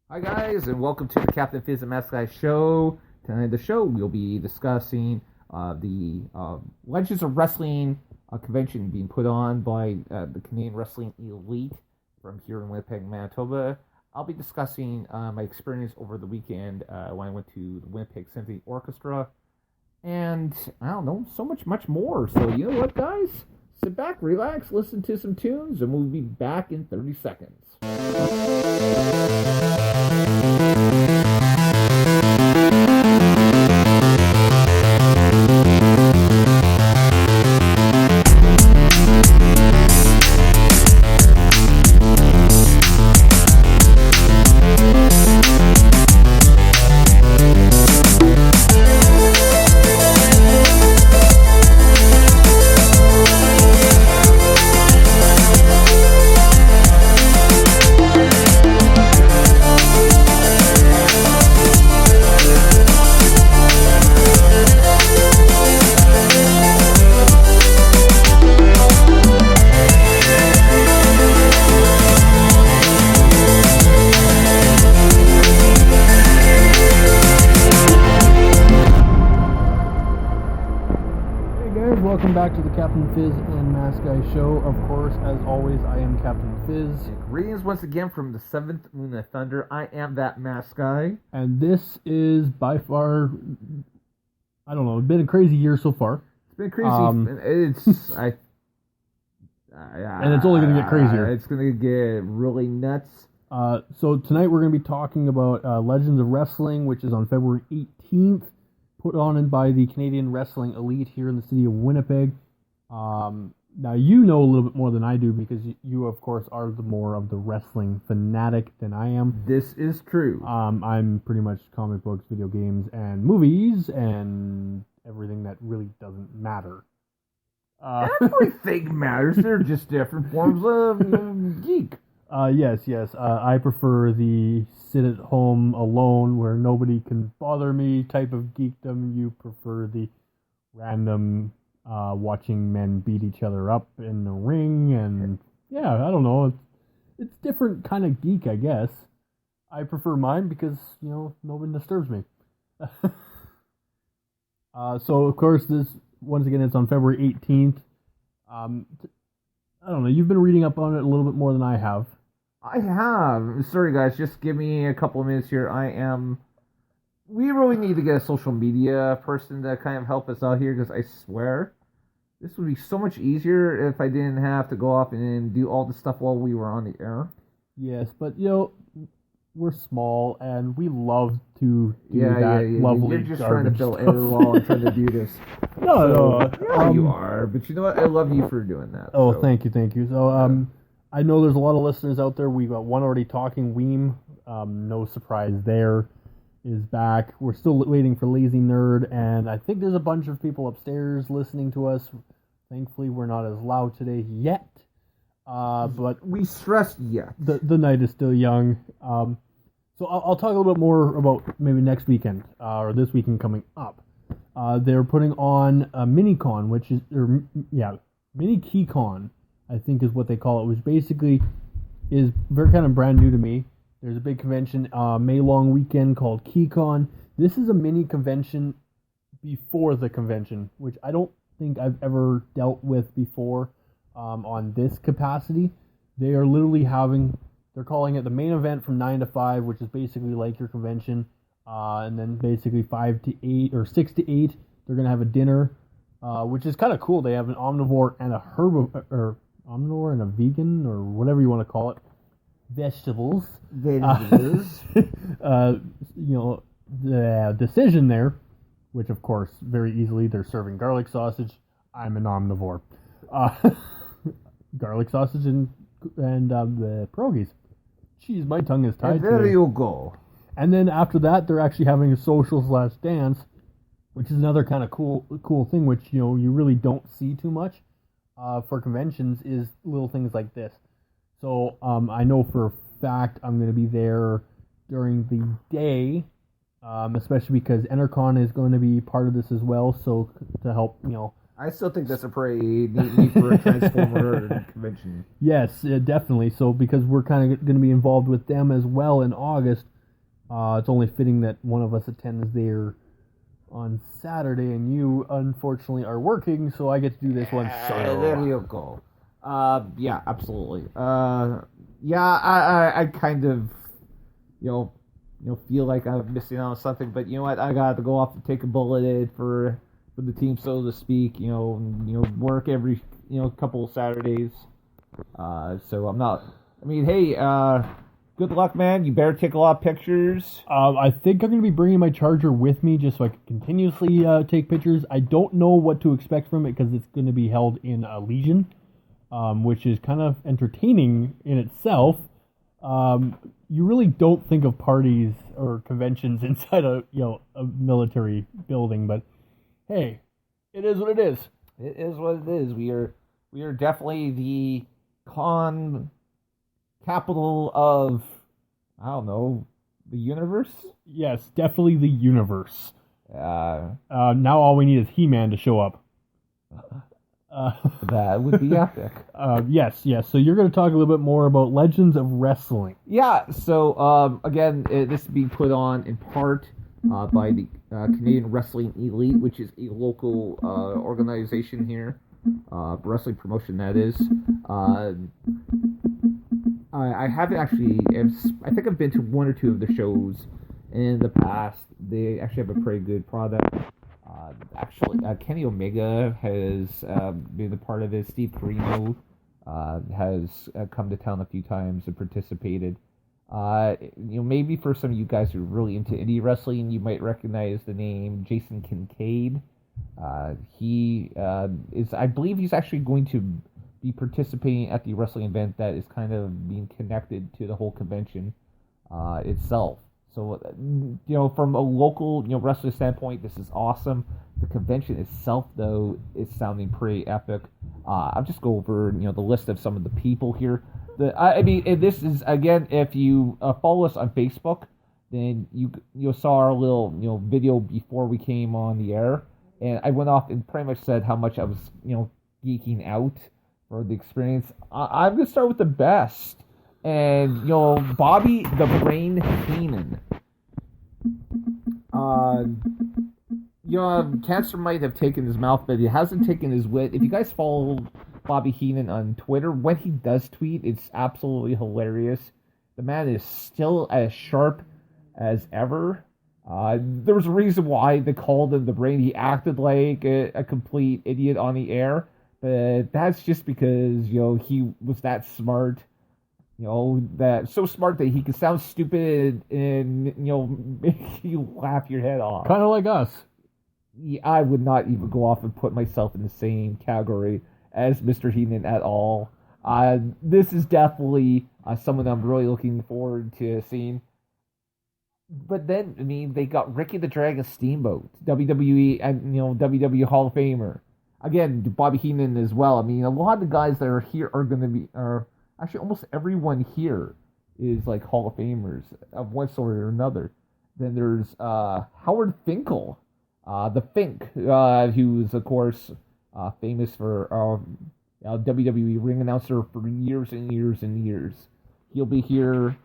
Hi guys, and welcome to the Captain Fizz and Mask Guy show. Tonight on the show, we'll be discussing the Legends of Wrestling convention being put on by the Canadian Wrestling Elite from here in Winnipeg, Manitoba. I'll be discussing my experience over the weekend when I went to the Winnipeg Symphony Orchestra, and I don't know, so much more. So you know what, guys? Sit back, relax, listen to some tunes, and we'll be back in 30 seconds. Welcome back to the Captain Fizz and Mask Guy show. Of course, as always, I am Captain Fizz. Greetings once again from the 7th Moon of Thunder. I am that Mask Guy. And this is by far, I don't know, it's been a crazy year so far. It's been crazy. And it's only going to get crazier. It's going to get really nuts. So tonight we're going to be talking about Legends of Wrestling, which is on February 18th. Put on by the Canadian Wrestling Elite here in the city of Winnipeg. Now, you know a little bit more than I do because you, of course, are the more of the wrestling fanatic than I am. This is true. I'm pretty much comic books, video games, and movies, and everything that really doesn't matter. Everything matters. They're just different forms of geek. Yes. I prefer the sit at home alone where nobody can bother me type of geekdom. You prefer the random watching men beat each other up in the ring, and yeah, I don't know. It's different kind of geek, I guess. I prefer mine because, you know, nobody disturbs me. So, of course, this, once again, it's on February 18th. I don't know, you've been reading up on it a little bit more than I have. I have. Sorry, guys, just give me a couple of minutes here. We really need to get a social media person to kind of help us out here, because I swear, this would be so much easier if I didn't have to go off and do all the stuff while we were on the air. Yes, but, you know, we're small, and we love to do that lovely You're just garbage trying to fill stuff. air while I'm trying to do this. No. Yeah, you are. But you know what? I love you for doing that. Oh, so. thank you. So, I know there's a lot of listeners out there. We've got one already talking, Weem. No surprise there, is back. We're still waiting for Lazy Nerd, and I think there's a bunch of people upstairs listening to us. Thankfully, we're not as loud today yet. But we stressed yet. The night is still young. So I'll talk a little bit more about maybe next weekend, or this weekend coming up. They're putting on a mini-con, mini KeyCon, I think is what they call it, which basically is very kind of brand new to me. There's a big convention, May-long weekend called KeyCon. This is a mini convention before the convention, which I don't think I've ever dealt with before on this capacity. They are literally they're calling it the main event from 9 to 5, which is basically like your convention. And then basically 5 to 8 or 6 to 8, they're going to have a dinner, which is kind of cool. They have an omnivore and a omnivore and a vegan, or whatever you want to call it, vegetables. The decision there, which of course very easily they're serving garlic sausage. I'm an omnivore. Garlic sausage and the pierogies. Jeez, my tongue is tied. And there you go. And then after that, they're actually having a social/dance, which is another kind of cool thing, which, you know, you really don't see too much for conventions, is little things like this. So I know for a fact I'm going to be there during the day, especially because Entercon is going to be part of this as well. So to help, you know, I still think that's a pretty neat need for a Transformer convention. Yes, definitely. So because we're kind of going to be involved with them as well in August, It's only fitting that one of us attends there on Saturday, and you unfortunately are working, so I get to do this one solo. There you go. Yeah, absolutely. Yeah, I kind of, feel like I'm missing out on something, but you know what? I got to go off and take a bullet for the team, so to speak. Work every couple of Saturdays. So I'm not. I mean, hey, good luck, man. You better take a lot of pictures. I think I'm going to be bringing my charger with me just so I can continuously take pictures. I don't know what to expect from it because it's going to be held in a Legion, which is kind of entertaining in itself. You really don't think of parties or conventions inside a military building, but hey, it is what it is. It is what it is. We are definitely the con capital of, I don't know, the universe? Yes, definitely the universe. Now all we need is He-Man to show up. That would be epic. Yes. So you're going to talk a little bit more about Legends of Wrestling. Yeah, so again, this is being put on in part by the Canadian Wrestling Elite, which is a local organization here. Wrestling promotion, that is. I haven't actually. I think I've been to one or two of the shows in the past. They actually have a pretty good product. Kenny Omega has been a part of it. Steve Corino has come to town a few times and participated. Maybe for some of you guys who are really into indie wrestling, you might recognize the name Jason Kincaid. He is, I believe, he's actually going to be participating at the wrestling event that is kind of being connected to the whole convention itself. So, from a local, wrestling standpoint, this is awesome. The convention itself, though, is sounding pretty epic. I'll just go over, the list of some of the people here. This is, again, if you follow us on Facebook, then you saw our little, video before we came on the air. And I went off and pretty much said how much I was, geeking out for the experience. I'm going to start with the best. And, Bobby the Brain Heenan. Cancer might have taken his mouth, but he hasn't taken his wit. If you guys follow Bobby Heenan on Twitter, when he does tweet, it's absolutely hilarious. The man is still as sharp as ever. There was a reason why they called him the Brain. He acted like a complete idiot on the air, but that's just because, he was that smart. That so smart that he can sound stupid and, make you laugh your head off. Kind of like us. Yeah, I would not even go off and put myself in the same category as Mr. Heenan at all. This is definitely someone I'm really looking forward to seeing. But then, they got Ricky the Dragon Steamboat, WWE and WWE Hall of Famer. Again, Bobby Heenan as well. A lot of the guys that are here are actually almost everyone here is like Hall of Famers of one sort or another. Then there's Howard Finkel, the Fink, who's of course famous for WWE ring announcer for years and years and years. He'll be here.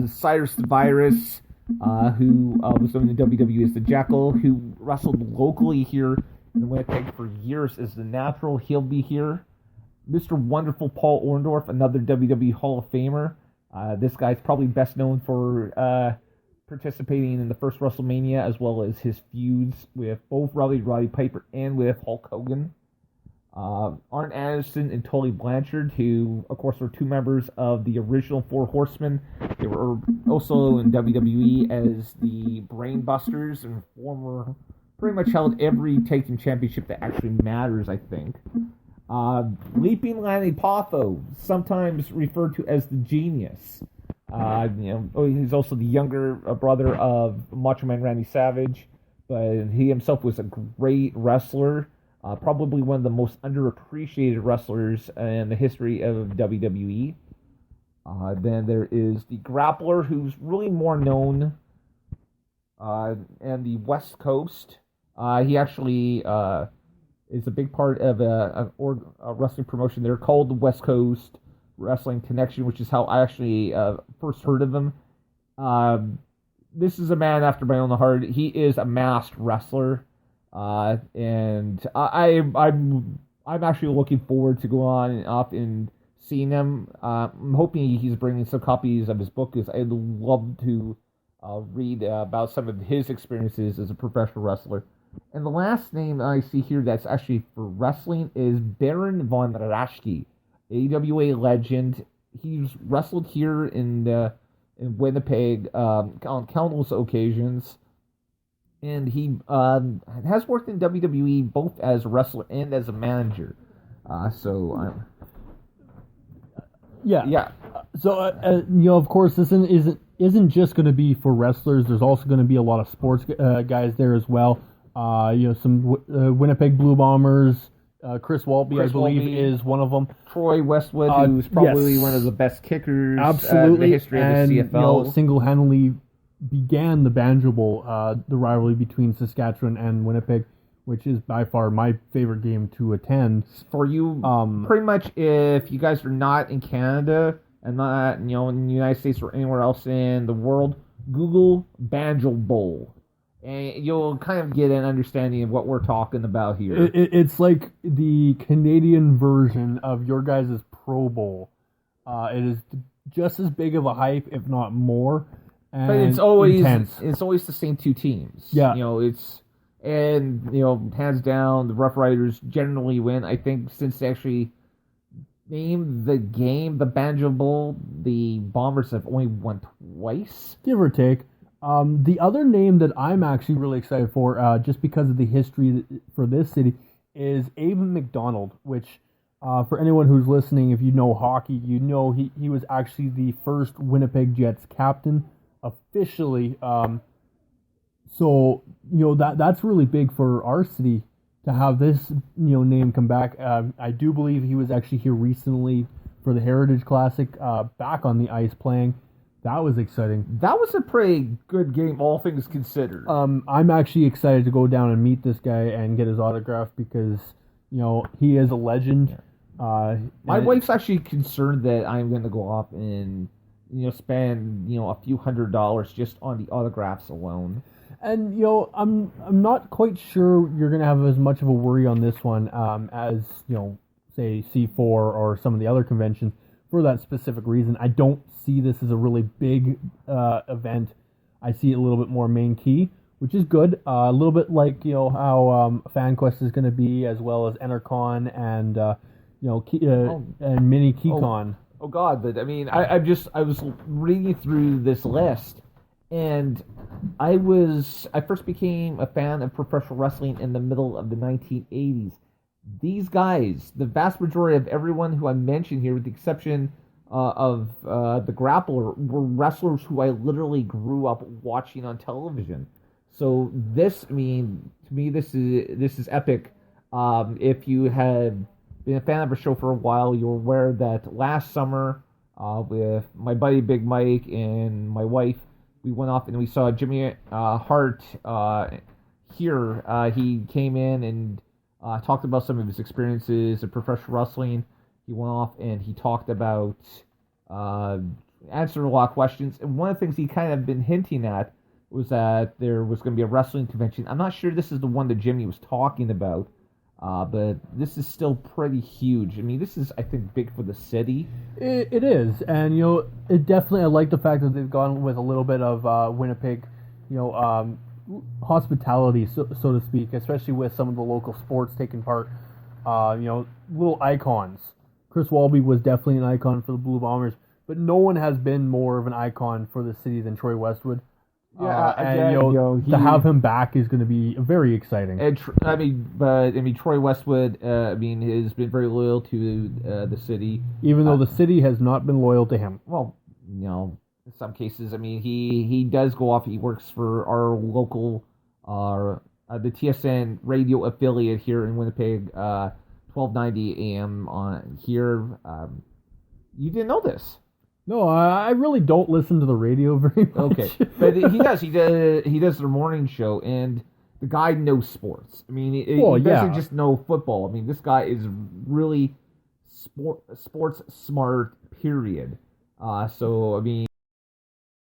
Cyrus the Virus, who was known in WWE as the Jackal, who wrestled locally here in Winnipeg for years as the Natural. He'll be here. Mr. Wonderful Paul Orndorff, another WWE Hall of Famer. This guy's probably best known for participating in the first WrestleMania, as well as his feuds with both Roddy Piper and with Hulk Hogan. Arn Anderson and Tully Blanchard, who, of course, were two members of the original Four Horsemen. They were also in WWE as the Brainbusters and pretty much held every tag team championship that actually matters, I think. Leaping Lanny Poffo, sometimes referred to as the Genius. He's also the younger brother of Macho Man Randy Savage, but he himself was a great wrestler. Probably one of the most underappreciated wrestlers in the history of WWE. Then there is the Grappler, who's really more known in the West Coast. He actually is a big part of a wrestling promotion. They're called the West Coast Wrestling Connection, which is how I actually first heard of them. This is a man after my own heart. He is a masked wrestler, and I'm actually looking forward to going on and up and seeing him. I'm hoping he's bringing some copies of his book because I'd love to read about some of his experiences as a professional wrestler. And the last name I see here that's actually for wrestling is Baron von Raschke, AWA legend. He's wrestled here in Winnipeg on countless occasions. And he has worked in WWE both as a wrestler and as a manager. Yeah. So of course, this isn't just going to be for wrestlers. There's also going to be a lot of sports guys there as well. Some Winnipeg Blue Bombers. Chris Walby, I believe, is one of them. Troy Westwood, who's probably one of the best kickers in the history of the CFL. Single-handedly began the Banjo Bowl, the rivalry between Saskatchewan and Winnipeg, which is by far my favorite game to attend. For you, pretty much, if you guys are not in Canada and not in the United States or anywhere else in the world, Google Banjo Bowl. And you'll kind of get an understanding of what we're talking about here. It's like the Canadian version of your guys' Pro Bowl. It is just as big of a hype, if not more. And but it's always intense. It's always the same two teams. Yeah. Hands down, the Rough Riders generally win. I think since they actually named the game the Banjo Bowl, the Bombers have only won twice. Give or take. The other name that I'm actually really excited for, just because of the history for this city, is Abe McDonald, which, for anyone who's listening, if you know hockey, you know he was actually the first Winnipeg Jets captain, officially. That's really big for our city to have this, name come back. I do believe he was actually here recently for the Heritage Classic, back on the ice playing. That was exciting. That was a pretty good game, all things considered. I'm actually excited to go down and meet this guy and get his autograph because, he is a legend. My wife's actually concerned that I'm going to go up and, spend, a few $100s just on the autographs alone. And, I'm not quite sure you're going to have as much of a worry on this one as, say, C4 or some of the other conventions. For that specific reason, I don't see this as a really big event. I see it a little bit more main key, which is good. A little bit like how FanQuest is going to be, as well as EnterCon and and Mini KeyCon. Oh God! But I mean, I was reading through this list, and I first became a fan of professional wrestling in the middle of the 1980s. These guys, the vast majority of everyone who I mentioned here, with the exception of the Grappler, were wrestlers who I literally grew up watching on television. So to me, this is epic. If you had been a fan of a show for a while, you're aware that last summer, with my buddy Big Mike and my wife, we went off and we saw Jimmy Hart here. He came in and talked about some of his experiences in professional wrestling. He went off and he talked about, answered a lot of questions. And one of the things he kind of been hinting at was that there was going to be a wrestling convention. I'm not sure this is the one that Jimmy was talking about, but this is still pretty huge. I mean, this is, I think, big for the city. It is. And, it definitely, I like the fact that they've gone with a little bit of Winnipeg, hospitality, so to speak, especially with some of the local sports taking part. Little icons. Chris Walby was definitely an icon for the Blue Bombers, but no one has been more of an icon for the city than Troy Westwood. To have him back is going to be very exciting. And Troy Westwood, has been very loyal to the city, even though the city has not been loyal to him. Well, in some cases, he does go off. He works for our local, the TSN radio affiliate here in Winnipeg, 1290 AM on here. You didn't know this? No, I really don't listen to the radio very much. Okay, but he does. He does the morning show, and the guy knows sports. I mean, he doesn't just know football. I mean, this guy is really sports smart. Period. So I mean.